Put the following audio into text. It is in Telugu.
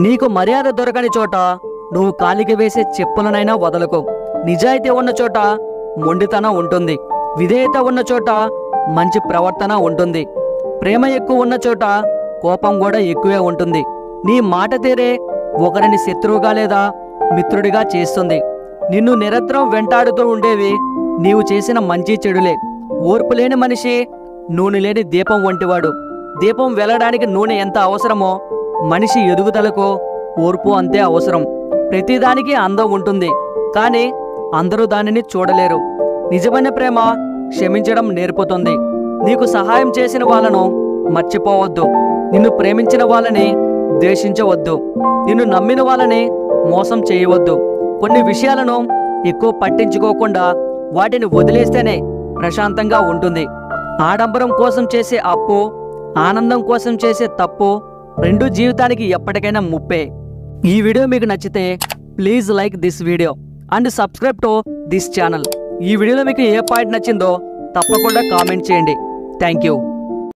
నీకు మర్యాద దొరకని చోట నువ్వు కాలికి వేసే చెప్పులనైనా వదలకు. నిజాయితీ ఉన్న చోట మొండితనం ఉంటుంది. విధేయత ఉన్న చోట మంచి ప్రవర్తన ఉంటుంది. ప్రేమ ఎక్కువ ఉన్న చోట కోపం కూడా ఎక్కువే ఉంటుంది. నీ మాట తీరే ఒకరిని శత్రువుగా లేదా మిత్రుడిగా చేస్తుంది. నిన్ను నిరంతరం వెంటాడుతూ ఉండేవి నీవు చేసిన మంచి చెడులే. ఓర్పు లేని మనిషి నూనె లేని దీపం వంటివాడు. దీపం వెలగడానికి నూనె ఎంత అవసరమో మనిషి ఎదుగుదలకు ఓర్పు అంతే అవసరం. ప్రతిదానికి అందం ఉంటుంది, కానీ అందరూ దానిని చూడలేరు. నిజమైన ప్రేమ క్షమించడం నేర్పుతుంది. నీకు సహాయం చేసిన వాళ్ళను మర్చిపోవద్దు. నిన్ను ప్రేమించిన వాళ్ళని ద్వేషించవద్దు. నిన్ను నమ్మిన వాళ్ళని మోసం చేయవద్దు. కొన్ని విషయాలను ఎక్కువ పట్టించుకోకుండా వాటిని వదిలేస్తేనే ప్రశాంతంగా ఉంటుంది. ఆడంబరం కోసం చేసే అప్పు, ఆనందం కోసం చేసే తప్పు రెండు జీవితానికి ఎప్పటికైనా ముప్పే. ఈ వీడియో మీకు నచ్చితే please like this video and subscribe to this channel. ఈ వీడియోలో మీకు ఏ పాయింట్ నచ్చిందో తప్పకుండా కామెంట్ చేయండి. Thank you.